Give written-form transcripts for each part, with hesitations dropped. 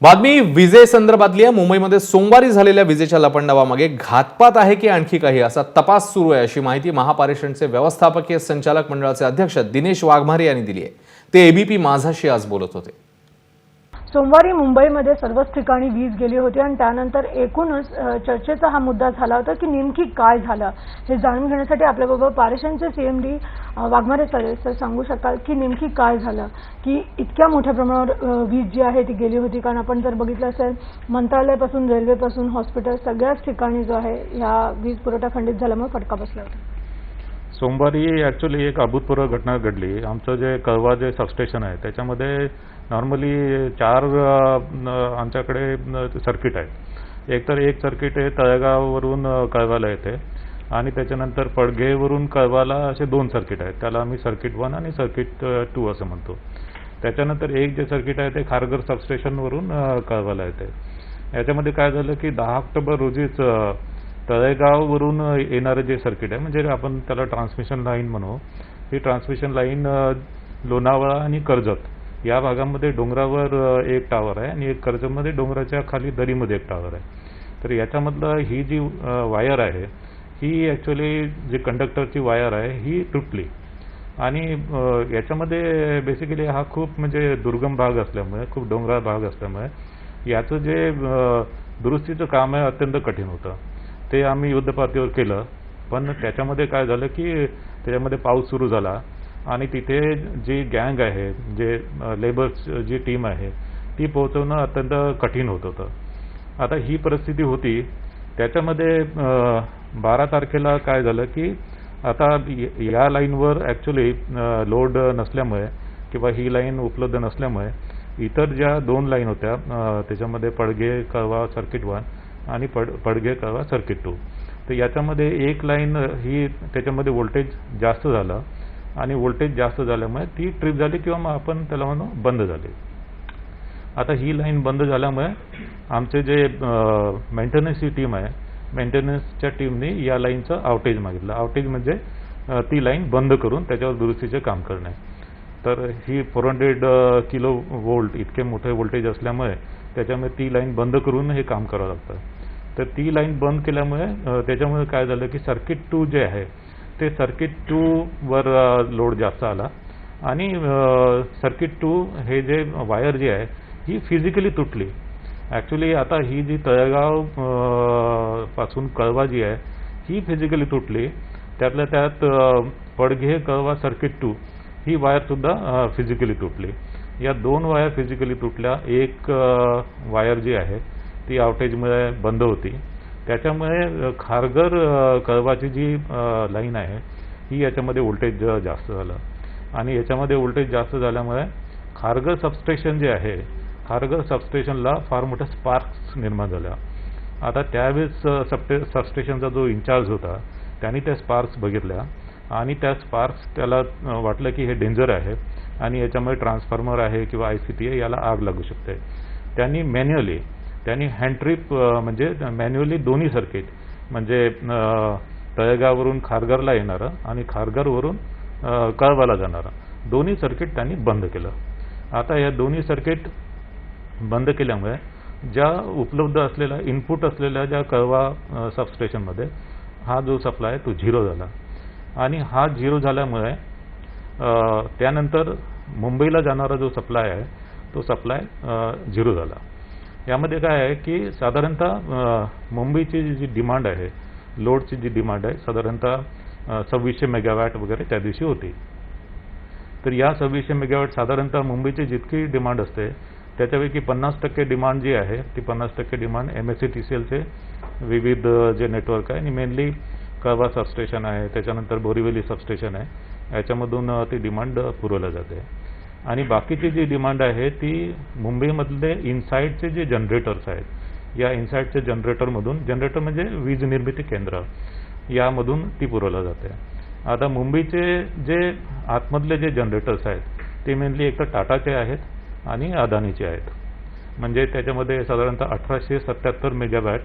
बातमी विजेसंदर्भातली आहे। मुंबईमध्ये सोमवारी झालेल्या विजेच्या लपंडावामागे घातपात आहे की आणखी काही असा तपास सुरू आहे, अशी माहिती महापारेषणचे व्यवस्थापकीय संचालक मंडळाचे अध्यक्ष दिनेश वाघमारे यांनी दिली आहे। ते एबीपी माझाशी आज बोलत होते। सोमवारी मुंबईमध्ये सर्वच ठिकाणी वीज गेली होती आणि त्यानंतर एकूणच चर्चेचा हा मुद्दा झाला होता की नेमकी काय झालं हे जाणून घेण्यासाठी आपल्याबरोबर पारेषणचे सीएमडी वाघमारे सर सांगू शकाल की नेमकी काय झालं की इतक्या मोठ्या प्रमाणावर वीज जी आहे ती गेली होती। कारण आपण जर बघितलं असेल मंत्रालयापासून रेल्वेपासून हॉस्पिटल सगळ्याच ठिकाणी जो आहे ह्या वीज पुरवठा खंडित झाल्यामुळे फटका बसला होता। सोमवारी ॲक्च्युली एक अभूतपूर्व घटना घडली। आमचं जे कळवा जे सबस्टेशन आहे त्याच्यामध्ये नॉर्मली 4 आमच्याकडे सर्किट आहेत। एक तर एक सर्किट आहे तळेगाववरून कळवाला येते आणि त्याच्यानंतर पडघेवरून कळवाला असे 2 सर्किट आहेत, त्याला आम्ही सर्किट 1 आणि सर्किट 2 असं म्हणतो। त्याच्यानंतर एक जे सर्किट आहे ते खारघर सबस्टेशनवरून कळवाला येते। याच्यामध्ये काय झालं की 10 ऑक्टोबर रोजीच तळेगाववरून येणारं जे सर्किट आहे, म्हणजे आपण त्याला ट्रान्समिशन लाईन म्हणू, ही ट्रान्समिशन लाईन लोणावळा आणि कर्जत या भागामध्ये डोंगरावर एक टावर आहे आणि एक कर्जतमध्ये डोंगराच्या खाली दरीमध्ये एक टावर आहे। तर याच्यामधलं ही जी वायर आहे ही ॲक्च्युली जी कंडक्टरची वायर आहे ही तुटली आणि याच्यामध्ये बेसिकली हा खूप म्हणजे दुर्गम भाग असल्यामुळे, खूप डोंगराळ भाग असल्यामुळे याचं जे दुरुस्तीचं काम आहे अत्यंत कठीण होतं। ते आम्ही युद्धपातळीवर केलं, पण त्याच्यामध्ये काय झालं की त्याच्यामध्ये पाऊस सुरू झाला आणि तिथे जी गँग आहे, जे लेबर्स जी टीम आहे ती पोहोचवणं अत्यंत कठीण होत होतं। आता ही परिस्थिती होती। त्याच्यामध्ये 12 तारखेला काय झालं की आता या लाईनवर ॲक्च्युली लोड नसल्यामुळे किंवा ही लाईन उपलब्ध नसल्यामुळे इतर ज्या 2 लाईन होत्या त्याच्यामध्ये पडघे कळवा सर्किट 1 आणि पडघे कळवा सर्किट 2, तर याच्यामध्ये एक लाईन ही त्याच्यामध्ये व्होल्टेज जास्त झालं आणि व्होल्टेज जास्त झाल्यामुळे ती ट्रिप झाली किंवा मग आपण त्याला म्हणू बंद झाली। आता ही लाईन बंद झाल्यामुळे आमचे जे मेंटेनन्सची टीम आहे, मेंटेनन्सच्या टीमने या लाईनचं आउटेज मागितलं। आउटेज म्हणजे ती लाईन बंद करून त्याच्यावर दुरुस्तीचे काम करणे। तर ही 400 किलो वोल्ट इतके मोठे व्होल्टेज असल्यामुळे त्याच्यामुळे ती लाईन बंद करून हे काम करावं लागतं। तर ती लाईन बंद केल्यामुळे त्याच्यामुळे काय झालं की सर्किट 2 जे आहे ते सर्किट 2 वर लोड जास्त आला आणि सर्किट 2 हे जे वायर जी आहे ही फिजिकली तुटली। ॲक्च्युली आता ही जी तळेगाव पासून कळवा जी आहे ही फिजिकली तुटली, त्यातल्या त्यात पडघे कळवा सर्किट 2 ही वायरसुद्धा फिजिकली तुटली। या 2 वायर फिजिकली तुटल्या। एक वायर जी आहे ती आउटेजमुळे बंद होती, त्याच्यामुळे खारघर कळवाची जी लाईन आहे ही याच्यामध्ये व्होल्टेज जास्त झालं आणि याच्यामध्ये व्होल्टेज जास्त झाल्यामुळे खारघर सबस्टेशन जे आहे, खारघर सबस्टेशनला फार मोठ्या स्पार्क्स निर्माण झाल्या। आता त्यावेळेस सबस्टेशनचा जो इन्चार्ज होता त्यांनी त्या स्पार्क्स बघितल्या आणि त्या स्पार्क्स त्याला वाटलं की हे डेंजर आहे आणि याच्यामुळे ट्रान्सफॉर्मर आहे किंवा ICT आहे याला आग लागू शकते। त्यांनी हँडट्रिप म्हणजे मॅन्युअली दोन्ही सर्किट म्हणजे तळेगाववरून खारघरला येणारं आणि खारघरवरून कळवाला जाणारं दोन्ही सर्किट त्यांनी बंद केलं। आता या दोन्ही सर्किट बंद केल्यामुळे ज्या उपलब्ध असलेल्या इनपुट असलेल्या ज्या कळवा सबस्टेशनमध्ये हा जो सप्लाय तो 0 झाला आणि हा 0 झाल्यामुळे त्यानंतर मुंबईला जाणारा जो सप्लाय आहे तो सप्लाय 0 झाला। यामध्ये काय आहे की साधारणतः मुंबईची जी डिमांड आहे, लोडची जी डिमांड आहे साधारणतः 2600 मेगावॅट वगैरे त्या दिवशी होती। तर या 2600 मेगावॅट साधारणतः मुंबईची जितकी डिमांड असते त्याच्यापैकी 50% डिमांड जी आहे ती 50% डिमांड MSETCLचे विविध जे नेटवर्क आहे आणि मेनली कळवा सबस्टेशन आहे, त्याच्यानंतर बोरिवली सबस्टेशन आहे, याच्यामधून ती डिमांड पुरवल्या जाते। आणि बाकीची जी डिमांड आहे ती मुंबईमधले इनसाईडचे जे जनरेटर्स आहेत, या इनसाईडच्या जनरेटरमधून, जनरेटर म्हणजे वीज निर्मिती केंद्र, यामधून ती पुरवल्या जाते। आता मुंबईचे जे आतमधले जे जनरेटर्स आहेत ते मेनली एक तर टाटाचे आहेत आणि अदानीचे आहेत, म्हणजे त्याच्यामध्ये साधारणतः 1877 मेगावॅट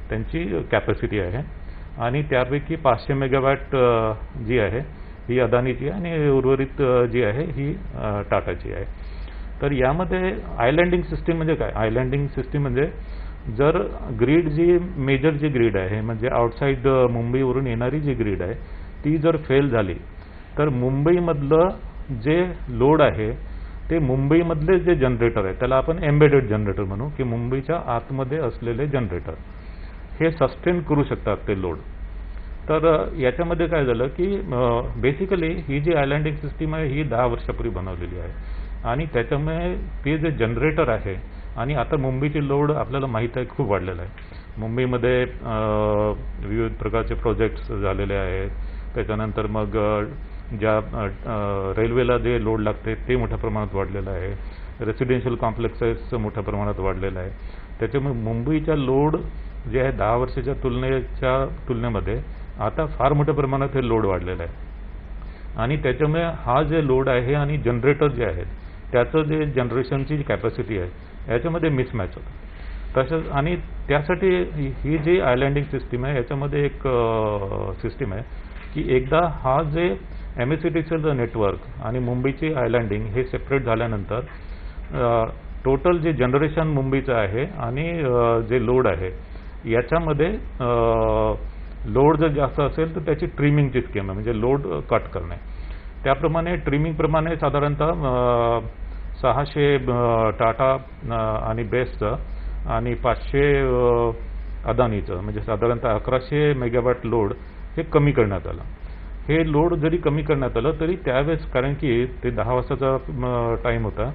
त्यांची कॅपॅसिटी आहे आणि त्यापैकी 500 मेगावॅट जी आहे ही अदानीची आणि उर्वरित जी आहे ही टाटाची आहे। तर यामध्ये आयलँडिंग सिस्टीम म्हणजे काय? आयलँडिंग सिस्टीम म्हणजे जर ग्रीड जी मेजर जी ग्रीड आहे म्हणजे आउटसाईड मुंबईवरून येणारी जी ग्रीड आहे ती जर फेल झाली तर मुंबईमधलं जे लोड आहे ते मुंबईमधले जे जनरेटर आहे त्याला आपण एम्बेडेड जनरेटर म्हणू की मुंबईच्या आतमध्ये असलेले जनरेटर हे सस्टेन करू शकतात ते लोड. तर याच्यामध्ये काय झालं की बेसिकली ही जी आयलँडिंग सिस्टीम आहे ही 10 वर्षापूर्वी बनवलेली आहे आणि त्याच्यामुळे ते जे जनरेटर आहे आणि आता मुंबईची लोड आपल्याला माहीत आहे खूप वाढलेला आहे. मुंबईमध्ये विविध प्रकारचे प्रोजेक्ट्स झालेले आहेत. त्याच्यानंतर मग ज्या रेल्वेला जे लोड लागते ते मोठ्या प्रमाणात वाढलेलं आहे. रेसिडेन्शियल कॉम्प्लेक्सेस मोठ्या प्रमाणात वाढलेलं आहे. त्याच्यामुळे मुंबईच्या लोड जे आहे 10 वर्षाच्या तुलनेमध्ये आता फार मोठ्या प्रमाणात हे लोड वाढलेलं आहे आणि त्याच्यामुळे हा जे लोड आहे आणि जनरेटर जे आहेत त्याचं जे जनरेशनची कॅपॅसिटी आहे याच्यामध्ये मिसमॅच होतं. तसंच आणि त्यासाठी ही जी आयलँडिंग सिस्टीम आहे याच्यामध्ये एक सिस्टीम आहे की एकदा हा जे MSCTCचं नेटवर्क आणि मुंबईची आयलँडिंग हे सेपरेट झाल्यानंतर टोटल जे जनरेशन मुंबईचं आहे आणि जे लोड आहे याच्यामध्ये लोड जर जास्त असेल तर त्याची ट्रिमिंगची स्कीम आहे म्हणजे लोड कट करणे. त्याप्रमाणे ट्रिमिंगप्रमाणे साधारणतः 600 टाटा आणि बेस्टचं आणि 500 अदानीचं म्हणजे साधारणतः 1100 मेगावॅट लोड हे कमी करण्यात आलं. हे लोड जरी कमी करण्यात आलं तरी त्यावेळेस कारण की ते 10 वाजताचा टाईम होता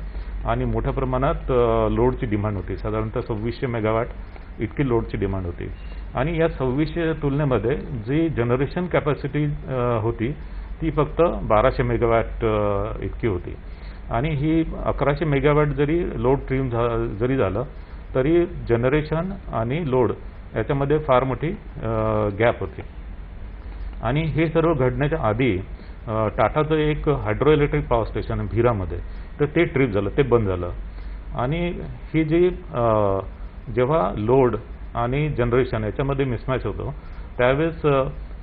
आणि मोठ्या प्रमाणात लोडची डिमांड होती. साधारणतः 2600 मेगावॅट इतकी लोडची डिमांड होती आणि या 2600 तुलनेमध्ये जी जनरेशन कॅपॅसिटी होती ती फक्त 1200 मेगावॅट इतकी होती आणि ही 1100 मेगावॅट जरी लोड ट्रिम जरी झालं तरी जनरेशन आणि लोड याच्यामध्ये फार मोठी गॅप होती. आणि हे सर्व घडण्याच्या आधी टाटाचं एक हायड्रो इलेक्ट्रिक पॉवर स्टेशन भीरामध्ये तर ते ट्रिप झालं, ते बंद झालं आणि ही जी जेव्हा लोड आणि जनरेशन याच्यामध्ये मिसमॅच होतो त्यावेळेस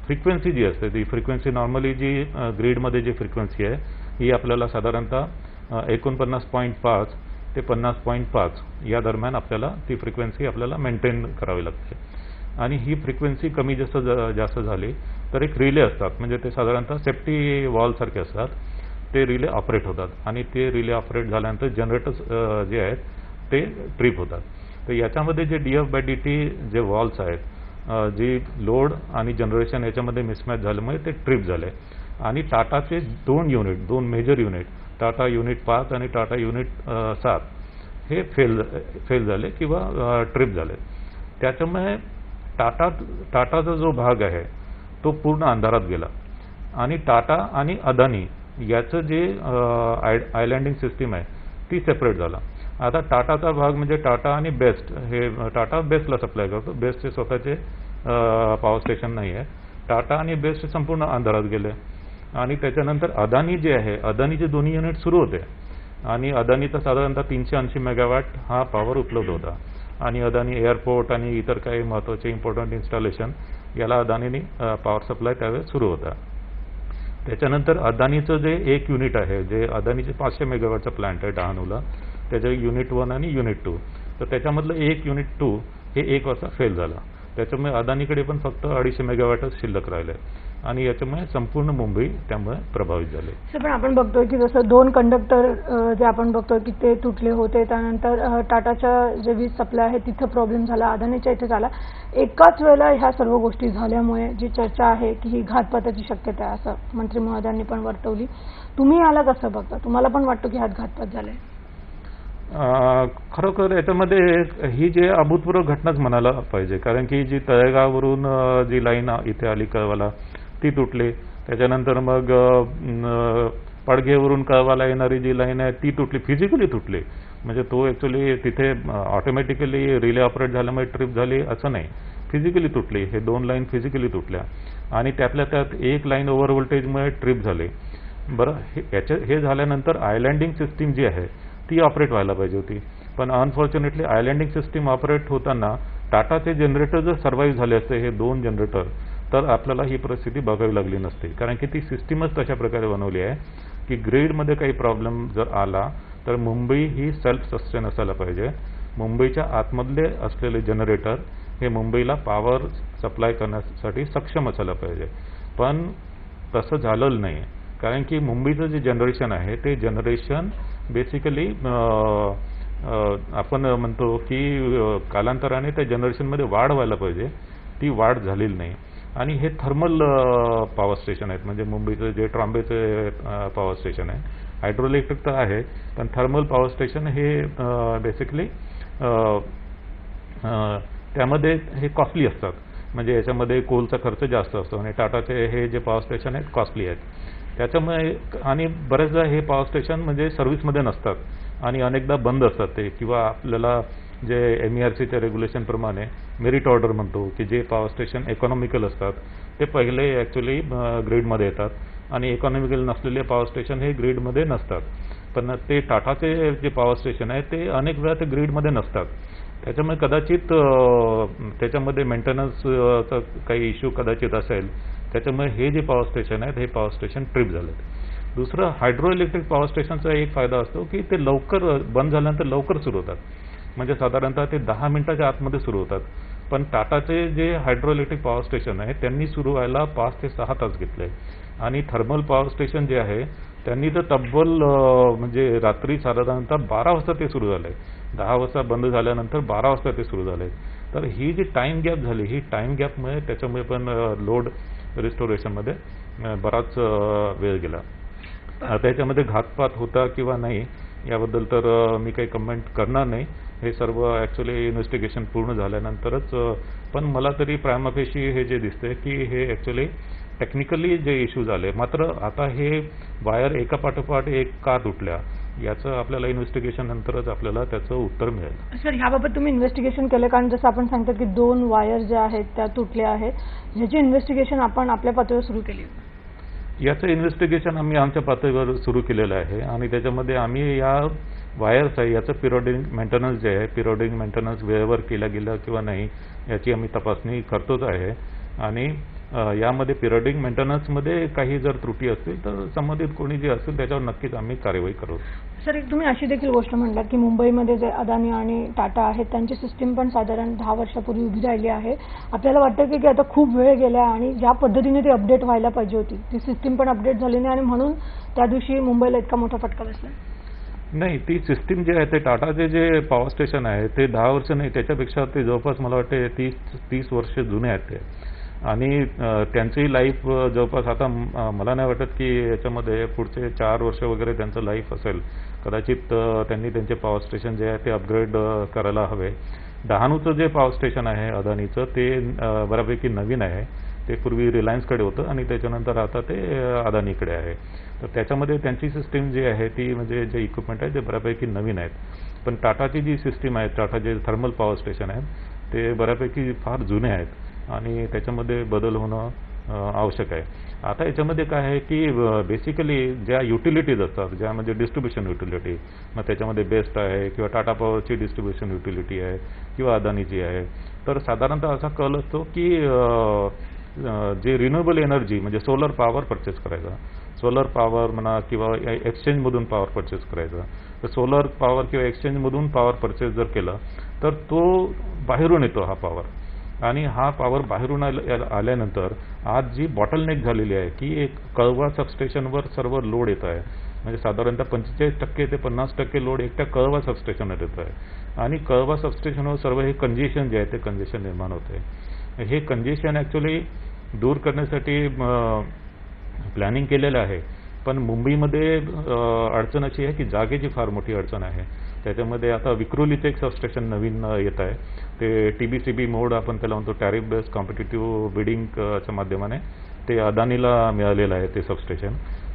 फ्रिक्वेन्सी जी असते ती फ्रिक्वेन्सी नॉर्मली जी ग्रीडमध्ये जी फ्रिक्वेन्सी आहे ही आपल्याला साधारणतः 49.5 ते 50.5 या दरम्यान आपल्याला ती फ्रिक्वेन्सी आपल्याला मेंटेन करावी लागते आणि ही फ्रिक्वेन्सी कमी जास्त झाली तर एक रिले असतात म्हणजे ते साधारणतः सेफ्टी वॉलसारखे असतात. ते रिले ऑपरेट होतात आणि ते रिले ऑपरेट झाल्यानंतर जनरेटर्स जे आहेत ते ट्रिप होतात. तर याच्यामध्ये जे DF/DT जे वॉल्स आहेत जी लोड आणि जनरेशन याच्यामध्ये मिसमॅच झाल्यामुळे ते ट्रिप झाले आणि टाटाचे दोन मेजर युनिट टाटा युनिट 5 आणि टाटा युनिट 7 हे फेल झाले किंवा ट्रिप झाले. त्याच्यामुळे टाटाचा जो भाग आहे तो पूर्ण अंधारात गेला आणि टाटा आणि अदानी याचं जे आयलँडिंग सिस्टीम आहे ती सेपरेट झाला. आता टाटाचा भाग म्हणजे टाटा आणि बेस्ट हे टाटा बेस्टला सप्लाय करतो. बेस्टचे स्वतःचे पॉवर स्टेशन नाही आहे. टाटा आणि बेस्ट संपूर्ण अंधारात गेले आणि त्याच्यानंतर अदानी जे आहे अदानीचे दोन्ही युनिट सुरू होते आणि अदानीचा साधारणतः 380 मेगावॅट हा पॉवर उपलब्ध होता आणि अदानी एअरपोर्ट आणि इतर काही महत्त्वाचे इम्पॉर्टंट इन्स्टॉलेशन याला अदानीने पॉवर सप्लाय त्यावेळेस सुरू होता. त्याच्यानंतर अदानीचं जे एक युनिट आहे जे अदानीचे 500 मेगावॅटचा प्लांट आहे डहाणूला त्याचे युनिट 1 आणि युनिट 2 तर त्याच्यामधलं एक युनिट 2 हे 1 वाजता फेल झालं. त्याच्यामुळे अदानीकडे पण फक्त 250 मेगावॅटच शिल्लक राहिले आणि याच्यामुळे संपूर्ण मुंबई त्यामुळे प्रभावित झाले. पण आपण बघतोय की जसं 2 कंडक्टर जे आपण बघतोय की ते तुटले होते त्यानंतर टाटाच्या जे वीज सप्लाय आहे तिथं प्रॉब्लेम झाला अदानीच्या इथे झाला. एकाच वेळेला ह्या सर्व गोष्टी झाल्यामुळे जी चर्चा आहे की ही घातपाताची शक्यता आहे असं मंत्री महोदयांनी पण वर्तवली. तुम्ही याला कसं बघता? तुम्हाला पण वाटतं की ह्यात घातपात झालाय? खरोखर याच्यामध्ये ही जे अभूतपूर्व घटनाच म्हणायला पाहिजे कारण की जी तळेगाववरून जी लाईन इथे आली कळवाला ती तुटली. त्याच्यानंतर मग पडघेवरून कळवाला येणारी जी लाईन आहे ती तुटली, फिजिकली तुटली. म्हणजे तो ॲक्च्युली तिथे ऑटोमॅटिकली रिले ऑपरेट झाल्यामुळे ट्रिप झाली असं नाही, फिजिकली तुटली. हे 2 लाईन फिजिकली तुटल्या आणि त्यातल्या त्यात एक लाईन ओव्हर व्होल्टेजमुळे ट्रिप झाली. बरं हे झाल्यानंतर आयलँडिंग सिस्टीम जी आहे ती ऑपरेट व्हायला पाहिजे होती पण अनफॉर्च्युनेटली आयलँडिंग सिस्टीम ऑपरेट होताना टाटाचे जनरेटर जर सर्व्हाइव्ह झाले असते हे 2 जनरेटर तर आपल्याला ही परिस्थिती बघावी लागली नसते कारण की ती सिस्टीमच तशा प्रकारे बनवली आहे की ग्रीडमध्ये काही प्रॉब्लेम जर आला तर मुंबई ही सेल्फ सस्टेन असायला पाहिजे. मुंबईच्या आतमधले असलेले जनरेटर हे मुंबईला पॉवर सप्लाय करण्यासाठी सक्षम असायला पाहिजे. पण तसं झालेलं नाही, कारण की मुंबईचं जे जनरेशन आहे ते जनरेशन बेसिकली आपण म्हणतो की कालांतराने त्या जनरेशनमध्ये वाढ व्हायला पाहिजे, ती वाढ झालेली नाही. आणि हे थर्मल पॉवर स्टेशन आहेत, म्हणजे मुंबईचं जे ट्रॉम्बेचे पॉवर स्टेशन आहे. हायड्रोइलेक्ट्रिक तर आहे, पण थर्मल पॉवर स्टेशन हे बेसिकली त्यामध्ये हे कॉस्टली असतात, म्हणजे याच्यामध्ये कोलचा खर्च जास्त असतो आणि टाटाचे हे जे पॉवर स्टेशन आहेत कॉस्टली आहेत. त्याच्यामुळे आणि बरेचदा हे पॉवर स्टेशन म्हणजे सर्व्हिसमध्ये नसतात आणि अनेकदा बंद असतात ते, किंवा आपल्याला जे MERCच्या रेग्युलेशनप्रमाणे मेरिट ऑर्डर म्हणतो की जे पॉवर स्टेशन इकॉनॉमिकल असतात ते पहिले ॲक्च्युली ग्रीडमध्ये येतात आणि इकॉनॉमिकल नसलेले पॉवर स्टेशन हे ग्रीडमध्ये नसतात. पण ते टाटाचे जे पॉवर स्टेशन आहे ते अनेक वेळा ते ग्रीडमध्ये नसतात. त्याच्यामुळे कदाचित त्याच्यामध्ये मेंटेनन्सचा काही इश्यू कदाचित असेल, त्याच्यामुळे हे जे पॉवर स्टेशन आहेत हे पॉवर स्टेशन ट्रिप झालेत. दुसरं, हायड्रो इलेक्ट्रिक पॉवर स्टेशनचा एक फायदा असतो की ते लवकर बंद झाल्यानंतर लवकर सुरू होतात, म्हणजे साधारणतः ते 10 मिनिटाच्या आतमध्ये सुरू होतात. पण टाटाचे जे हायड्रो इलेक्ट्रिक पॉवर स्टेशन आहे त्यांनी सुरू व्हायला 5 ते 6 तास घेतले. आणि थर्मल पॉवर स्टेशन जे आहे त्यांनी तर तब्बल म्हणजे रात्री साधारणतः 12 वाजता ते सुरू झाले. 10 वाजता बंद झाल्यानंतर 12 वाजता ते सुरू झाले. तर ही जी टाईम गॅप झाली, ही टाईम गॅपमुळे त्याच्यामुळे पण लोड रिस्टोरेशनमध्ये बराच वेळ गेला. त्याच्यामध्ये घातपात होता किंवा नाही याबद्दल तर मी काही कमेंट करणार नाही. हे सर्व ॲक्च्युली इन्व्हेस्टिगेशन पूर्ण झाल्यानंतरच, पण मला तरी प्रायमा फेशी हे जे दिसतंय की हे ॲक्च्युली टेक्निकली जे इश्यू झाले. मात्र आता हे वायर एकापाठोपाठ एक का तुटल्या याचं आपल्याला इन्व्हेस्टिगेशन नंतरच आपल्याला त्याचं उत्तर मिळेल. सर, ह्याबाबत तुम्ही इन्व्हेस्टिगेशन केलं, कारण जसं आपण सांगतात की 2 वायर ज्या आहेत त्या तुटल्या आहेत, ह्याची इन्व्हेस्टिगेशन आपण आपल्या पातळीवर सुरू केली? याचं इन्व्हेस्टिगेशन आम्ही आमच्या पातळीवर सुरू केलेलं आहे आणि त्याच्यामध्ये आम्ही या वायर्स आहे याचं पिरियडिक मेंटेनन्स जे आहे, पिरियडिक मेंटेनन्स वेळेवर केलं गेलं किंवा नाही याची आम्ही तपासणी करतोच आहे. आणि यामध्ये पिरियडिक मेंटेनन्समध्ये काही जर त्रुटी असतील तर संबंधित कोणी जे असेल त्याच्यावर नक्कीच आम्ही कार्यवाही करू. सर, एक तुम्ही अशी देखील गोष्ट म्हटलात की मुंबईमध्ये जे अदानी आणि टाटा आहेत त्यांची सिस्टीम पण साधारण 10 वर्षापूर्वी उभी राहिली आहे. आपल्याला वाटतं की आता खूप वेळ गेला आणि ज्या पद्धतीने ती अपडेट व्हायला पाहिजे होती ती सिस्टीम पण अपडेट झाली नाही आणि म्हणून त्या दिवशी मुंबईला इतका मोठा फटका बसला? नाही, ती सिस्टीम जी आहे ते टाटाचे जे पॉवर स्टेशन आहे ते 10 वर्ष नाही, त्याच्यापेक्षा ते जवळपास मला वाटते 30 वर्ष जुने आहेत ते. आणि त्यांची लाईफ जवळपास आता मला नाही वाटत की याच्यामध्ये पुढचे 4 वर्ष वगैरे त्यांचं लाईफ असेल. कदाचित त्यांनी त्यांचे पॉवर स्टेशन जे आहे ते अपग्रेड करायला हवे. डहाणूचं जे पॉवर स्टेशन आहे अदानीचं ते बऱ्यापैकी नवीन आहे. ते पूर्वी रिलायन्सकडे होतं आणि त्याच्यानंतर आता ते अदानीकडे आहे. तर त्याच्यामध्ये त्यांची सिस्टीम जी आहे ती म्हणजे जे इक्विपमेंट आहे ते बऱ्यापैकी नवीन आहेत. पण टाटाची जी सिस्टीम आहे, टाटाचे थर्मल पॉवर स्टेशन आहेत ते बऱ्यापैकी फार जुने आहेत आणि त्याच्यामध्ये बदल होणं आवश्यक आहे. आता याच्यामध्ये काय आहे की बेसिकली ज्या युटिलिटीज असतात, ज्यामध्ये डिस्ट्रीब्युशन युटिलिटी, मग त्याच्यामध्ये बेस्ट आहे किंवा टाटा पॉवरची डिस्ट्रीब्युशन युटिलिटी आहे किंवा अदानीची आहे, तर साधारणतः असा कल असतो की जे रिन्युएबल एनर्जी म्हणजे सोलर पॉवर परचेस करायचा, सोलर पॉवर म्हणा किंवा एक्सचेंजमधून पॉवर परचेस करायचा. तर सोलर पॉवर किंवा एक्सचेंजमधून पॉवर परचेस जर केलं तर तो बाहेरून येतो हा पॉवर. आणि हा पॉवर बाहेरून आल्यानंतर आज जी बॉटलनेक झालेली आहे की एक कळवा सबस्टेशनवर सर्व लोड येत आहे, म्हणजे साधारणतः 45% ते 50% लोड एकट्या कळवा सबस्टेशनवर येत आहे आणि कळवा सबस्टेशनवर सर्व हे कंजेशन जे आहे ते कंजेशन निर्माण होते. हे कंजेशन ॲक्च्युली दूर करण्यासाठी प्लॅनिंग केलेलं आहे. पण मुंबईमध्ये अडचण अशी आहे की जागेची फार मोठी अडचण आहे. त्याच्यामध्ये आता विक्रोलीचं एक सबस्टेशन नवीन येत आहे, ते TBCB मोड आपण त्याला म्हणतो, टॅरिफ बेस्ड कॉम्पिटिटिव्ह बिडिंगच्या माध्यमाने ते अदानीला मिळालेलं आहे ते सबस्टेशन.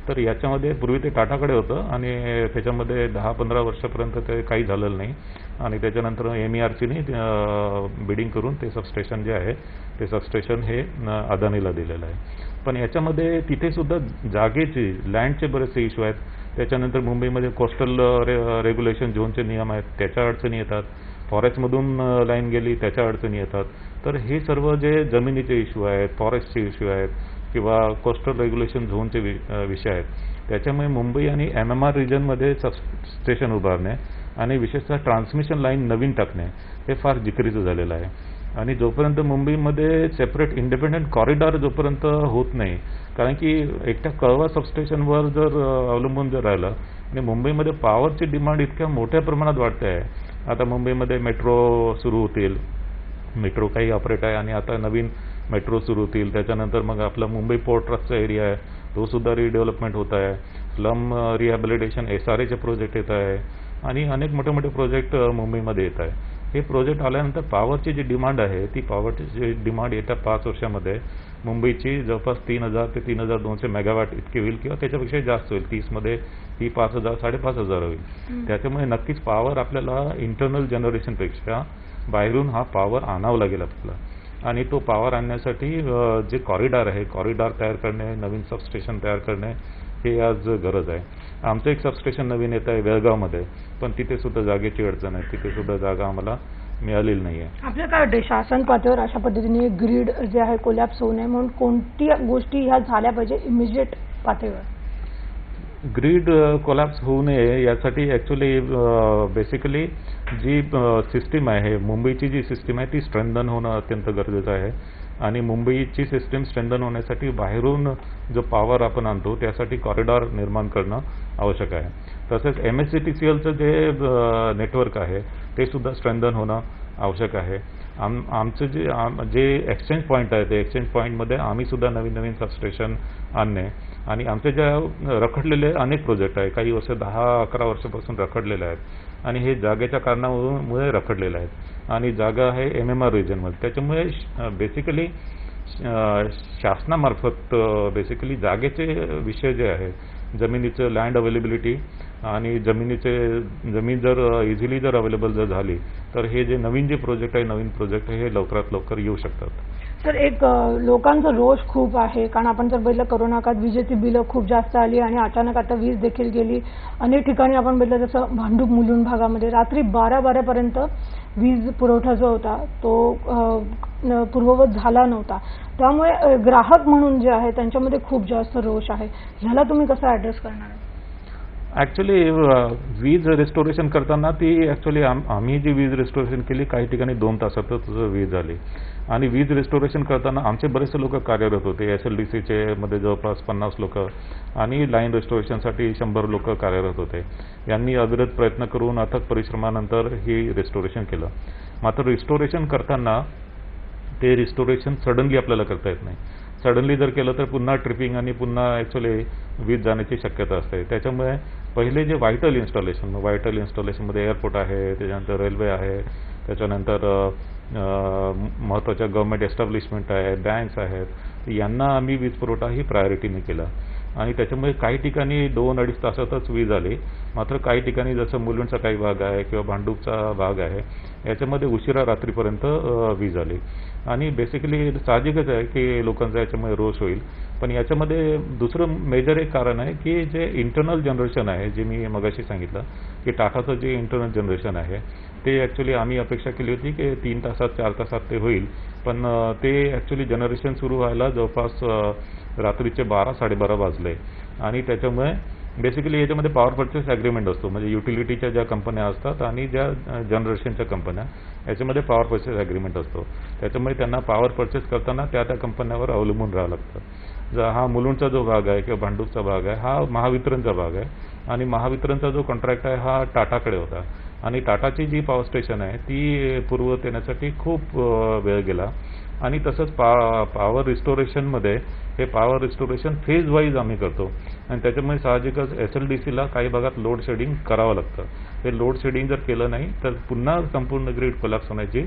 तर याच्यामध्ये पूर्वी ते टाटाकडे होतं आणि त्याच्यामध्ये 10-15 वर्षापर्यंत ते काही झालेलं नाही आणि त्याच्यानंतर MERCने बिडिंग करून ते सबस्टेशन जे आहे ते सबस्टेशन हे अदानीला दिलेलं आहे. पण याच्यामध्ये तिथे सुद्धा जागेचे, लँडचे बरेचसे इश्यू आहेत. त्याच्यानंतर मुंबईमध्ये कोस्टल रेग्युलेशन झोनचे नियम आहेत त्याच्या अडचणी येतात, फॉरेस्टमधून लाईन गेली त्याच्या अडचणी येतात. तर हे सर्व जे जमिनीचे इश्यू आहेत, फॉरेस्टचे इश्यू आहेत, किंवा कोस्टल रेग्युलेशन झोनचे विषय आहेत. त्याच्यामुळे मुंबई आणि MMR रिजनमध्ये सबस्टेशन उभारणे आणि विशेषतः ट्रान्समिशन लाईन नवीन टाकणे हे फार जिकिरीचं झालेलं आहे. आणि जोपर्यंत मुंबईमध्ये सेपरेट इंडिपेंडंट कॉरिडॉर जोपर्यंत होत नाही, कारण की एकट्या कळवा सबस्टेशनवर जर अवलंबून जर राहिलं आणि मुंबईमध्ये पॉवरची डिमांड इतक्या मोठ्या प्रमाणात वाढते आहे. आता मुंबईमध्ये मेट्रो सुरू होतील, मेट्रो काही ऑपरेट आहे आणि आता नवीन मेट्रो सुरू होतील. त्याच्यानंतर मग आपला मुंबई पोर्ट ट्रस्टचा एरिया आहे तो सुद्धा रिडेव्हलपमेंट होत आहे. स्लम रिहॅबिलिटेशन SRAचे प्रोजेक्ट येत आहे आणि अनेक मोठे मोठे प्रोजेक्ट मुंबईमध्ये येत आहे. हे प्रोजेक्ट आल्यानंतर पॉवरची जी डिमांड आहे ती पॉवरची डिमांड येत्या 5 वर्षामध्ये मुंबईची जवळपास 3000 ते 3200 मेगावॅट इतकी होईल किंवा त्याच्यापेक्षा जास्त होईल. 30मध्ये ती 5000 5,500 होईल. त्याच्यामुळे नक्कीच पॉवर आपल्याला इंटरनल जनरेशनपेक्षा बाहेरून हा पॉवर आणावा लागेल आपल्याला. आणि तो पॉवर आणण्यासाठी जे कॉरिडॉर आहे, कॉरिडॉर तयार करणे, नवीन सबस्टेशन तयार करणे हे आज गरज आहे. आमचं एक सबस्टेशन नवीन येत आहे बेळगावमध्ये, पण तिथे सुद्धा जागेची अडचण आहे. तिथे सुद्धा जागा आम्हाला मिळालेली नाही आहे. आपलं काय वाटतं शासन पातळीवर अशा पद्धतीने ग्रीड जे आहे कोलॅप्स होऊ नये म्हणून कोणत्या गोष्टी ह्या झाल्या पाहिजे इमिजिएट पातळीवर? ग्रीड कोलॅप्स होऊ नये यासाठी ॲक्च्युली बेसिकली जी सिस्टीम आहे, मुंबईची जी सिस्टीम आहे ती स्ट्रेंथन होणं अत्यंत गरजेचं आहे. आणि मुंबईची सिस्टीम स्ट्रेंथन होण्यासाठी बाहेरून जो पॉवर आपण आणतो त्यासाठी कॉरिडॉर निर्माण करणं आवश्यक आहे. तसेच MSCTCLचं जे नेटवर्क आहे ते सुद्धा स्ट्रेंथन होणं आवश्यक आहे. आमचं जे एक्सचेंज पॉईंट आहे ते एक्सचेंज पॉईंटमध्ये आम्ही सुद्धा नवीन नवीन सबस्टेशन आणणे आणि आमचे ज्या रखडलेले अनेक प्रोजेक्ट आहे, काही वर्ष 10-11 वर्षापासून रखडलेले आहेत आणि हे जागेच्या कारणामुळे रखडलेले आहेत आणि जागा आहे MMR रिजनमध्ये. त्याच्यामुळे बेसिकली शासनामार्फत बेसिकली जागेचे विषय जे आहे, जमिनीचं लँड अवेलेबिलिटी आणि जमीन जर इझिली जर अवेलेबल जर झाली तर हे जे नवीन जे प्रोजेक्ट आहे, नवीन प्रोजेक्ट हे लवकरात लवकर येऊ शकतात. तर एक लोकांचा रोष खूप आहे, कारण आपण जर बघितलं कोरोना काळात विजेची बिलं खूप जास्त आली आणि अचानक आता वीज देखील गेली. अनेक ठिकाणी आपण बघितलं जसं भांडूप मुलुंड भागामध्ये रात्री 12 पर्यंत वीज पुरवठा जो होता तो पूर्ववत झाला नव्हता. त्यामुळे ग्राहक म्हणून जे आहे त्यांच्यामध्ये खूप जास्त रोष आहे. ह्याला तुम्ही कसं ॲड्रेस करणार? ॲक्च्युली वीज रिस्टोरेशन करताना ती ॲक्च्युली आम्ही जी वीज रिस्टोरेशन केली काही ठिकाणी 2 तासातच वीज आली. आणि वीज रिस्टोरेशन करताना आमचे बरेचसे लोक कार्यरत होते. SLDCचे मध्ये जवळपास 50 लोक आणि लाईन रिस्टोरेशनसाठी 100 लोक कार्यरत होते. यांनी अविरत प्रयत्न करून अथक परिश्रमानंतर ही रिस्टोरेशन केलं. मात्र रिस्टोरेशन करताना ते रिस्टोरेशन सडनली आपल्याला करता येत नाही. सडनली जर केलं तर पुन्हा ट्रिपिंग आणि पुन्हा ॲक्च्युली वीज जाण्याची शक्यता असते. त्याच्यामुळे पहिले जे व्हायटल इन्स्टॉलेशनमध्ये एअरपोर्ट आहे, त्याच्यानंतर रेल्वे आहे, त्याच्यानंतर महत्त्वाच्या गव्हर्नमेंट एस्टॅब्लिशमेंट आहे, बँक्स आहेत, यांना आम्ही वीज पुरवठा ही प्रायोरिटीने केला. आणि त्याच्यामुळे काही ठिकाणी 2-2.5 तासातच वीज आली. मात्र काही ठिकाणी जसं मुलुंडचा काही भाग आहे किंवा भांडूपचा भाग आहे याच्यामध्ये उशिरा रात्रीपर्यंत वीज आली. आणि बेसिकली साहजिकच आहे की लोकांचा याच्यामुळे रोष होईल. पण याच्यामध्ये दुसरं मेजर एक कारण आहे की जे इंटरनल जनरेशन आहे, जे मी मगाशी सांगितलं की टाटाचं जे इंटरनल जनरेशन आहे ते ॲक्च्युली आम्ही अपेक्षा केली होती की 3 तासात 4 तासात ते होईल. पण ते ॲक्च्युली जनरेशन सुरू व्हायला जवळपास रात्रीचे 12-12:30 वाजले. आणि त्याच्यामुळे बेसिकली याच्यामध्ये पॉवर परचेस ॲग्रीमेंट असतो, म्हणजे युटिलिटीच्या ज्या कंपन्या असतात आणि ज्या जनरेशनच्या कंपन्या याच्यामध्ये पॉवर परचेस ॲग्रीमेंट असतो. त्याच्यामुळे त्यांना पॉवर परचेस करताना त्या कंपन्यावर अवलंबून राहावं लागतं. हा मुलुंडचा जो भाग आहे किंवा भांडूपचा भाग आहे हा महावितरणचा भाग आहे आणि महावितरणचा जो कॉन्ट्रॅक्ट आहे हा टाटाकडे होता. आणि टाटाची जी पॉवर स्टेशन आहे ती पूर्ववत येण्यासाठी खूप वेळ गेला. आणि तसंच पॉवर रिस्टोरेशनमध्ये हे पॉवर रिस्टोरेशन फेज वाईज आम्ही करतो आणि त्याच्यामुळे साहजिकच SLDCला काही भागात लोड शेडिंग करावं लागतं. हे लोड शेडिंग जर केलं नाही तर पुन्हा संपूर्ण ग्रीड कोलॅप्स होण्याची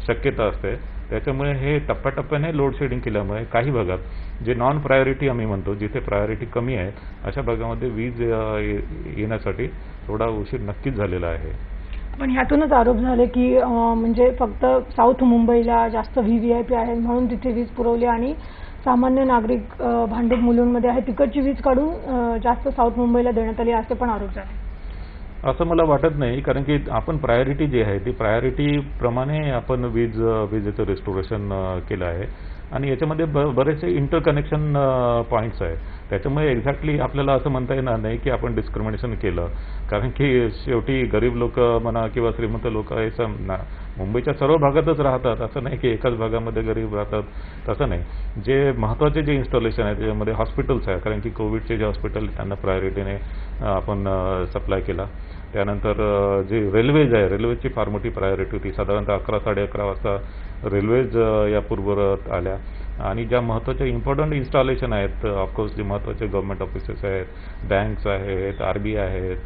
शक्यता असते. त्याच्यामुळे हे टप्प्याटप्प्याने लोड शेडिंग केल्यामुळे काही भागात जे नॉन प्रायोरिटी आम्ही म्हणतो, जिथे प्रायोरिटी कमी आहे अशा भागामध्ये वीज येण्यासाठी थोडा उशीर नक्कीच झालेला आहे. पण ह्यातूनच आरोप झाले की म्हणजे फक्त साऊथ मुंबईला जास्त VVIP आहे म्हणून तिथे वीज पुरवली आणि सामान्य नागरिक भांडूप मुलुंडमध्ये आहे तिकडची वीज काढून जास्त साऊथ मुंबईला देण्यात आली असे पण आरोप झाले. असं मला वाटत नाही, कारण की आपण प्रायोरिटी जी आहे ती प्रायोरिटीप्रमाणे आपण विजेचं रिस्टोरेशन केलं आहे. आणि याच्यामध्ये बरेचसे इंटरकनेक्शन पॉईंट्स आहे. त्याच्यामुळे एक्झॅक्टली आपल्याला असं म्हणता येणार नाही की आपण डिस्क्रिमिनेशन केलं, कारण की शेवटी गरीब लोक म्हणा किंवा श्रीमंत लोक हे मुंबईच्या सर्व भागातच राहतात. असं नाही की एकाच भागामध्ये गरीब राहतात, तसं नाही. जे महत्त्वाचे जे इन्स्टॉलेशन आहे त्याच्यामध्ये हॉस्पिटल्स आहे, कारण की कोविडचे जे हॉस्पिटल त्यांना प्रायोरिटीने आपण सप्लाय केला. त्यानंतर जे रेल्वेज आहे, रेल्वेची फार मोठी प्रायोरिटी होती. साधारणतः 11-11:30 वाजता रेल्वेज या पूर्ववत आल्या. आणि ज्या महत्त्वाच्या इम्पॉर्टंट इन्स्टॉलेशन आहेत, ऑफकोर्स जे महत्त्वाचे गव्हर्नमेंट ऑफिसेस आहेत, बँक्स आहेत, RBI आहेत,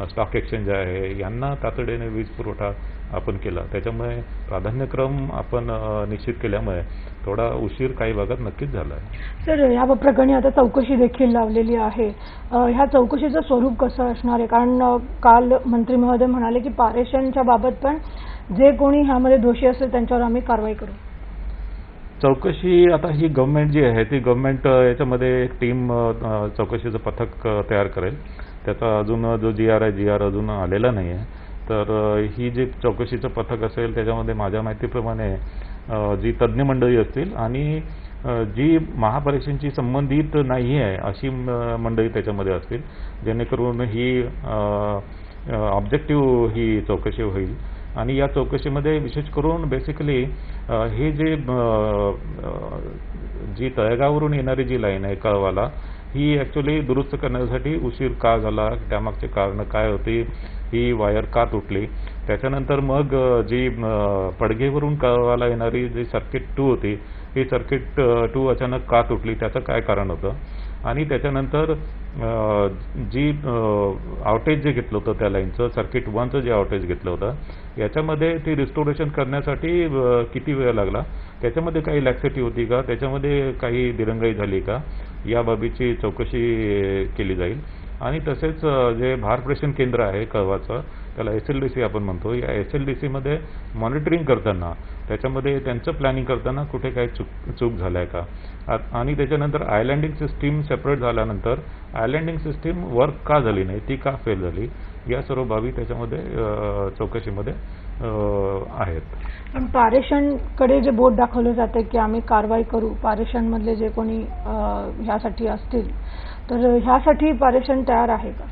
स्टॉक एक्सचेंज आहे, यांना तातडीने वीज पुरवठा आपण केला. त्याच्यामुळे प्राधान्यक्रम आपण निश्चित केल्यामुळे थोडा उशीर काही भागात नक्कीच झाला आहे. सर, या प्रकरणी आता चौकशी देखील लावलेली आहे. ह्या चौकशीचं स्वरूप कसं असणार आहे? कारण काल मंत्री महोदय म्हणाले की पारेषणच्या बाबत पण जे कोणी ह्यामध्ये दोषी असेल त्यांच्यावर आम्ही कारवाई करू. चौकशी आता ही गव्हर्नमेंट जी आहे ती गव्हर्नमेंट याच्यामध्ये एक टीम चौकशीचं पथक तयार करेल. त्याचा अजून जो GR आहे, GR अजून आलेला नाही आहे. तर ही जी चौकशीचं पथक असेल त्याच्यामध्ये माझ्या माहितीप्रमाणे जी तज्ज्ञ मंडळी असतील आणि जी महापालिकेशी संबंधित नाही आहे अशी मंडळी त्याच्यामध्ये असतील, जेणेकरून ही ऑब्जेक्टिव्ह ही चौकशी होईल. आणि या चौकशीमध्ये विशेष करून बेसिकली हे जे जी तळेगाववरून येणारी जी लाईन आहे कळवाला, ही ॲक्च्युली दुरुस्त करण्यासाठी उशीर का झाला, त्यामागचे कारणं काय होती, ही वायर का तुटली. त्याच्यानंतर मग जी पडघेवरून कळवाला येणारी जी सर्किट 2 होती, ही सर्किट 2 अचानक का तुटली, त्याचं काय कारण होतं. आणि त्याच्यानंतर जी आउटेज जे घेतलं होतं त्या लाईनचं, सर्किट 1चं जे आउटेज घेतलं होतं, याच्यामध्ये ती रिस्टोरेशन करण्यासाठी किती वेळ लागला, त्याच्यामध्ये काही लॅक्सिटी होती का, त्याच्यामध्ये काही दिरंगाई झाली का, या बाबीची चौकशी केली जाईल. आणि तसेच जे भारप्रेषण केंद्र आहे कळवाचं, त्याला SLDC आपण म्हणतो, या SLDCमध्ये मॉनिटरिंग करताना त्याच्यामध्ये त्यांचं प्लॅनिंग करताना कुठे काही चूक झाल्या आहे का. आणि त्याच्यानंतर आयलँडिंग सिस्टीम सेपरेट झाल्यानंतर आयलँडिंग सिस्टीम वर्क का झाली नाही, ती का फेल झाली, या सर्व बाबी त्याच्यामध्ये चौकशीमध्ये आहेत. पण पारेषणकडे जे बोट दाखवलं जातं की आम्ही कारवाई करू, पारेषणमधले जे कोणी ह्यासाठी असतील, तर ह्यासाठी पारेषण तयार आहे का?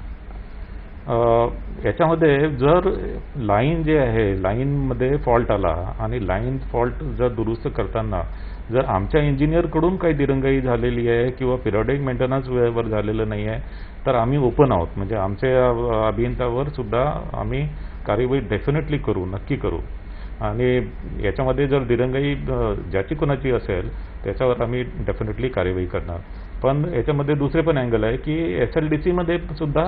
याच्यामध्ये जर लाईन जे आहे, लाईनमध्ये फॉल्ट आला आणि लाईन फॉल्ट जर दुरुस्त करताना जर आमच्या इंजिनियरकडून काही दिरंगाई झालेली आहे किंवा पिरियडिक मेंटेनन्स वेळेवर झालेलं नाही आहे, तर आम्ही ओपन आहोत. म्हणजे आमच्या अभियंत्यावर सुद्धा आम्ही कार्यवाही डेफिनेटली करू, नक्की करू. आणि याच्यामध्ये जर दिरंगाई ज्याची कोणाची असेल त्याच्यावर आम्ही डेफिनेटली कार्यवाही करणार. पण याच्यामध्ये दुसरे पण अँगल आहे की SLDCमध्ये सुद्धा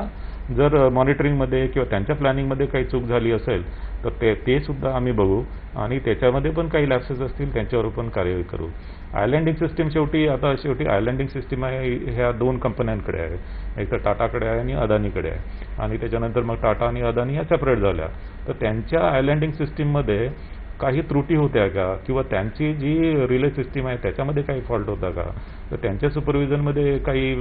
जर मॉनिटरिंगमध्ये किंवा त्यांच्या प्लॅनिंगमध्ये काही चूक झाली असेल तर ते सुद्धा आम्ही बघू आणि त्याच्यामध्ये पण काही लॅप्सेस असतील त्यांच्यावर पण कार्यवाही करू. आयलँडिंग सिस्टीम शेवटी आयलँडिंग सिस्टीम आहे ह्या 2 कंपन्यांकडे आहे, एक तर टाटाकडे आहे आणि अदानीकडे आहे. आणि त्याच्यानंतर मग टाटा आणि अदानी या सेपरेट झाल्या. तर त्यांच्या आयलँडिंग सिस्टीममध्ये काही त्रुटी होत्या का किंवा त्यांची जी रिले सिस्टीम आहे त्याच्यामध्ये काही फॉल्ट होता का, तर त्यांच्या सुपरविजनमध्ये काही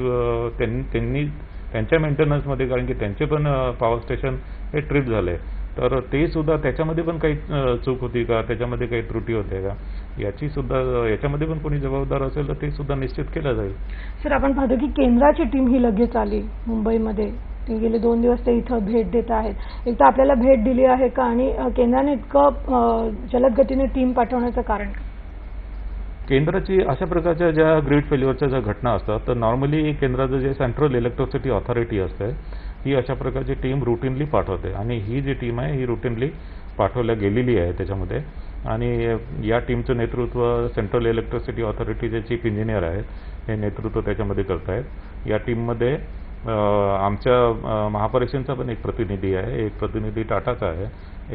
त्यांनी त्यांच्या मेंटेनन्समध्ये, कारण की त्यांचे पण पॉवर स्टेशन हे ट्रिप झाले, तर ते सुद्धा त्याच्यामध्ये पण काही चूक होती का, त्याच्यामध्ये काही त्रुटी होत्या का, याच्यामध्ये पण कोणी जबाबदार असेल तर ते सुद्धा निश्चित केलं जाईल. सर, आपण पाहतो की केंद्राची टीम ही लगेच आली मुंबईमध्ये. ते गेले 2 दिवस ते इथं भेट देत आहेत. एक तर आपल्याला भेट दिली आहे का, आणि केंद्राने इतकं जलद गतीने टीम पाठवण्याचं कारण काय? केंद्राची अशा प्रकारच्या ज्या ग्रीड फेल्युअरच्या ज्या घटना असतात तर नॉर्मली केंद्राचं जे सेंट्रल इलेक्ट्रिसिटी ऑथॉरिटी असते ही अशा प्रकारची टीम रुटीनली पाठवते. आणि ही जी टीम आहे ही रुटीनली पाठवल्या गेलेली आहे त्याच्यामध्ये. आणि या टीमचं नेतृत्व सेंट्रल इलेक्ट्रिसिटी ऑथॉरिटीचे चीफ इंजिनियर आहेत, हे नेतृत्व त्याच्यामध्ये करत आहेत. या टीममध्ये आमच्या महापालिकेचा पण एक प्रतिनिधी आहे, एक प्रतिनिधी टाटाचा आहे,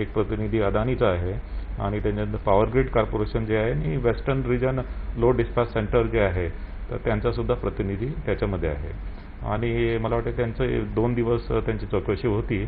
एक प्रतिनिधी अदानीचा आहे आणि त्याच्यानंतर पॉवर ग्रीड कॉर्पोरेशन जे आहे आणि western region load dispatch centre जे आहे तर त्यांचा सुद्धा प्रतिनिधी त्याच्यामध्ये आहे. आणि मला वाटतं त्यांचं 2 दिवस त्यांची चौकशी होती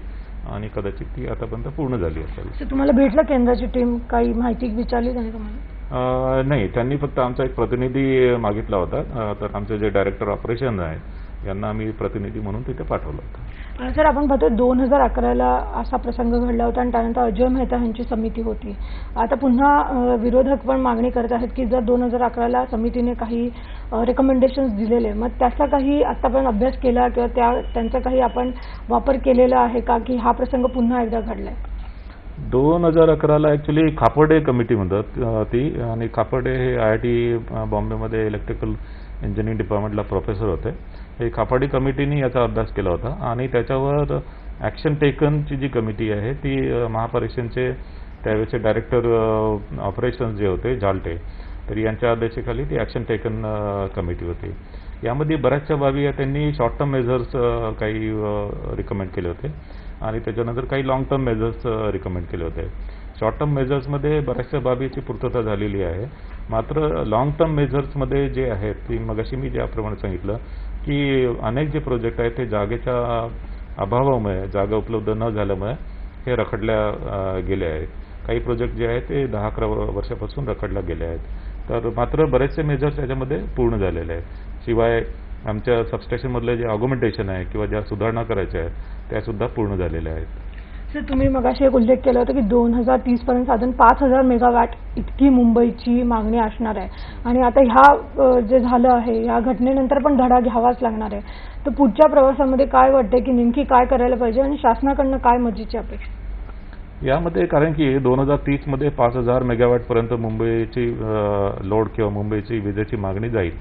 आणि कदाचित ती आतापर्यंत पूर्ण झाली असेल. तुम्हाला भेटलं केंद्राची टीम, काही माहिती विचारली त्यांनी तुम्हाला? नाही, त्यांनी फक्त आमचा एक प्रतिनिधी मागितला होता. तर आमचे जे डायरेक्टर ऑपरेशन आहेत यांना आम्ही प्रतिनिधी म्हणून तिथे पाठवलं होतं. सर, आपण पाहतो 2011ला असा प्रसंग घडला होता आणि त्यानंतर अजय मेहता यांची समिती होती. आता पुन्हा विरोधक पण मागणी करत आहेत की जर 2011ला समितीने काही रेकमेंडेशन्स दिलेले, मग त्याचा काही आतापर्यंत अभ्यास केला किंवा त्यांचा काही आपण वापर केलेला आहे का, की हा प्रसंग पुन्हा एकदा घडलाय? 2011ला ॲक्च्युली खापर्डे कमिटी म्हणतात ती, आणि खापर्डे हे IIT बॉम्बेमध्ये इलेक्ट्रिकल इंजिनिअरिंग डिपार्टमेंटला प्रोफेसर होते. हे खापर्डे कमिटीने याचा अभ्यास केला होता आणि त्याच्यावर ॲक्शन टेकनची जी कमिटी आहे ती महापरीक्षेचे त्यावेळेचे डायरेक्टर ऑपरेशन्स जे होते झालटे, तर यांच्या आदेशाखाली ती ॲक्शन टेकन कमिटी होती. यामध्ये बऱ्याचशा बाबी त्यांनी शॉर्ट टर्म मेजर्स काही रिकमेंड केले होते आणि त्याच्यानंतर काही लॉंग टर्म मेजर्स रिकमेंड केले होते. शॉर्ट टर्म मेजर्समध्ये बऱ्याचशा बाबीची पूर्तता झालेली आहे, मात्र लॉंग टर्म मेजर्समध्ये जे आहेत ती मगाशी मी ज्याप्रमाणे सांगितलं की अनेक जे प्रोजेक्ट आहेत ते जागेच्या अभावामुळे, जागा उपलब्ध न झाल्यामुळे हे रखडल्या गेले आहेत. काही प्रोजेक्ट जे आहेत ते 10-11 वर्षापासून रखडल्या गेले आहेत. तर मात्र बरेचसे मेजर्स त्याच्यामध्ये पूर्ण झालेले आहेत. शिवाय आमच्या सबस्टेशनमधले जे ऑग्युमेंटेशन आहे किंवा ज्या सुधारणा करायच्या आहेत त्यासुद्धा पूर्ण झालेल्या आहेत. सर, तुम्ही मगाशी एक उल्लेख केला होता की 2030 पर्यंत साधारण 5000 मेगावॅट इतकी मुंबईची मागणी असणार आहे आणि आता ह्या जे झालं आहे या घटनेनंतर पण धडा घ्यावाच लागणार आहे. तर पुढच्या प्रवासामध्ये काय वाटतंय की नेमकी काय करायला पाहिजे आणि शासनाकडनं काय मदतीची अपेक्षा? यामध्ये कारण की 2030 मध्ये 5000 मेगावॅटपर्यंत मुंबईची लोड किंवा मुंबईची विजेची मागणी जाईल.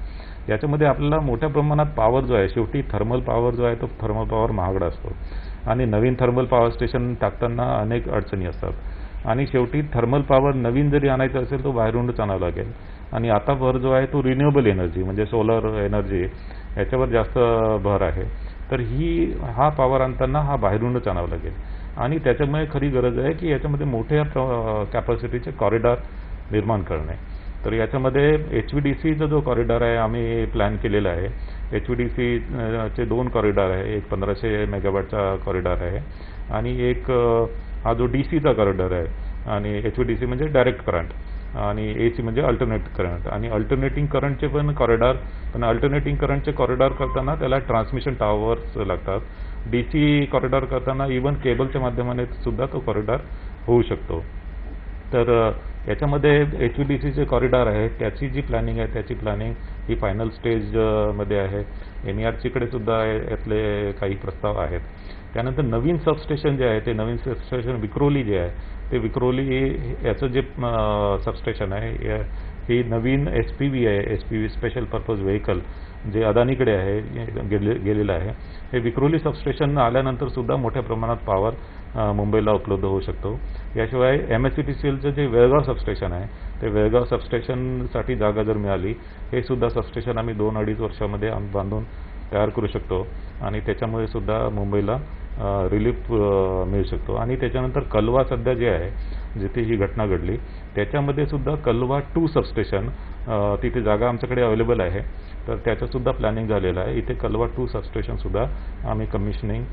याच्यामध्ये आपल्याला मोठ्या प्रमाणात पॉवर जो आहे, शेवटी थर्मल पॉवर जो आहे तो थर्मल पॉवर महागडा असतो आणि नवीन थर्मल पॉवर स्टेशन टाकताना अनेक अडचणी असतात आणि शेवटी थर्मल पॉवर नवीन जरी आणायचं असेल तो बाहेरूनच आणावं लागेल आणि आता भर जो आहे तो रिन्युएबल एनर्जी म्हणजे सोलर एनर्जी याच्यावर जास्त भर आहे. तर हा पॉवर आणताना हा बाहेरूनच आणावं लागेल आणि त्याच्यामुळे खरी गरज आहे की याच्यामध्ये मोठ्या कॅपॅसिटीचे कॉरिडॉर निर्माण करणे. तर याच्यामध्ये HVDCचा जो कॉरिडॉर आहे आम्ही प्लॅन केलेला आहे. HVDCचे 2 कॉरिडॉर आहे, एक 1500 मेगावॅटचा कॉरिडॉर आहे आणि एक हा जो DCचा कॉरिडॉर आहे आणि HVDC म्हणजे डायरेक्ट करंट आणि AC म्हणजे अल्टरनेट करंट आणि अल्टरनेटिंग करंटचे पण कॉरिडॉर. पण अल्टरनेटिंग करंटचे कॉरिडॉर करताना त्याला ट्रान्समिशन टॉवर्स लागतात. DC कॉरिडॉर करताना इव्हन केबलच्या माध्यमाने सुद्धा तो कॉरिडॉर होऊ शकतो. तर याच्यामध्ये HVDCचे कॉरिडॉर आहे त्याची जी प्लॅनिंग आहे त्याची प्लॅनिंग ही फायनल स्टेजमध्ये आहे. NERCकडे सुद्धा यातले काही प्रस्ताव आहेत. त्यानंतर नवीन सबस्टेशन जे आहे ते नवीन सबस्टेशन विक्रोली जे आहे ते विक्रोली याचं जे सबस्टेशन आहे ही नवीन SPV आहे, SPV स्पेशल पर्पज व्हेकल जे अदानीकडे आहे गेलेलं आहे. हे विक्रोली सबस्टेशन आल्यानंतर सुद्धा मोठ्या प्रमाणात पॉवर मुंबईला उपलब्ध होऊ शकतो. याशिवाय MSCTCLचं जे वेळगाव सबस्टेशन आहे ते वेळगाव सबस्टेशनसाठी जागा जर मिळाली हे सुद्धा सबस्टेशन आम्ही 2-2.5 वर्षामध्ये बांधून तयार करू शकतो आणि त्याच्यामुळे सुद्धा मुंबईला रिलीफ मिळू शकतो. आणि त्याच्यानंतर कलवा सध्या जे आहे जिथे ही घटना घडली त्याच्यामध्ये सुद्धा कलवा 2 सबस्टेशन तिथे जागा आमच्याकडे अवेलेबल आहे तर त्याचं सुद्धा प्लॅनिंग झालेलं आहे. इथे कलवा 2 सबस्टेशन सुद्धा आम्ही कमिशनिंग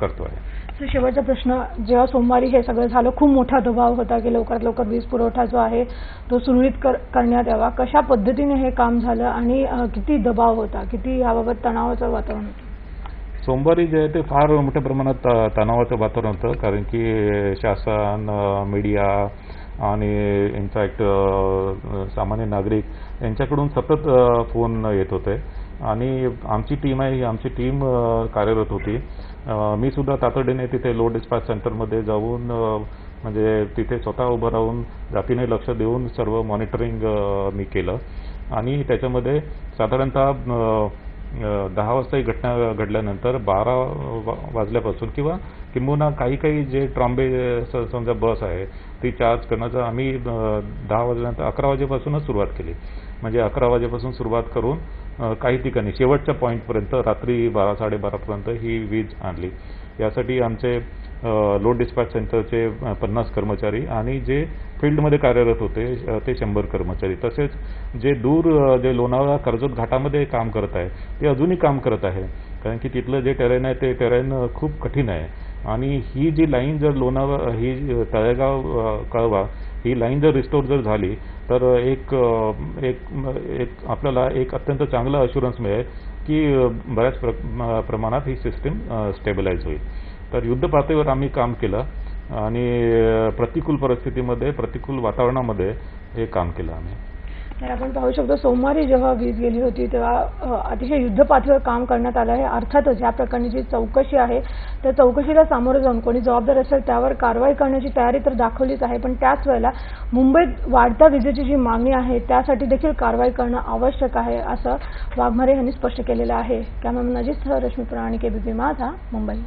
करतो आहे. शेवटचा प्रश्न, जेव्हा सोमवारी हे सगळं झालं खूप मोठा दबाव होता की लवकरात लवकर वीज पुरवठा जो आहे तो सुरळीत करण्यात यावा. कशा पद्धतीने हे काम झालं आणि किती दबाव होता, किती याबाबत तणावाचं वातावरण होतं? सोमवारी जे आहे ते फार मोठ्या प्रमाणात तणावाचं वातावरण होतं कारण की शासन, मीडिया आणि इनफॅक्ट सामान्य नागरिक यांच्याकडून सतत फोन येत होते आणि आमची टीम आहे ही आमची टीम कार्यरत होती. मी सुद्धा तातडीने तिथे लोड डिस्पॅच सेंटरमध्ये जाऊन म्हणजे तिथे स्वतः उभं राहून जातीने लक्ष देऊन सर्व मॉनिटरिंग मी केलं आणि त्याच्यामध्ये साधारणतः 10 वाजता ही घटना घडल्यानंतर 12 वाजल्यापासून किंवा किंबहुना काही जे ट्रॉम्बे समजा बस आहे ती चार्ज करण्याचं आम्ही 10 वाजल्यानंतर 11 वाजेपासूनच सुरुवात केली. म्हणजे 11 वाजेपासून सुरुवात करून काही ठिकाणी शेवटच्या पॉईंटपर्यंत रात्री 12-12:30पर्यंत ही वीज आणली. यासाठी आमचे लोड डिस्पॅच सेंटरचे 50 कर्मचारी आणि जे फील्डमध्ये कार्यरत होते ते 100 कर्मचारी तसेच जे जे लोणावळा कर्जत घाटामध्ये काम करत आहे ते अजूनही काम करत आहे कारण की तिथलं जे टेरेन आहे ते टेरेन खूप कठीण आहे आणि ही जी लाईन जर लोणावळा ही तळेगाव कळवा ही लाईन जर रिस्टोर जर झाली तर एक आपल्याला एक अत्यंत चांगला अश्युरन्स मिळेल की बऱ्याच प्रमाणात ही सिस्टीम स्टेबलाइज होईल. तर युद्ध पातळीवर आम्ही काम केलं आणि प्रतिकूल परिस्थितीमध्ये, प्रतिकूल वातावरणामध्ये हे काम केलं आम्ही. तर आपण पाहू शकतो सोमवारी जेव्हा वीज गेली होती तेव्हा अतिशय युद्ध पातळीवर काम करण्यात आलं आहे. अर्थातच या प्रकरणी जी चौकशी आहे त्या चौकशीला सामोरं जाऊन कोणी जबाबदार असेल त्यावर कारवाई करण्याची तयारी तर दाखवलीच आहे, पण त्याच वेळेला मुंबईत वाढत्या विजेची जी मागणी आहे त्यासाठी देखील कारवाई करणं आवश्यक आहे असं वाघमारे यांनी स्पष्ट केलेलं आहे. कॅमेरामन अजित रश्मी प्राणिक, एबीपी माझा, मुंबई.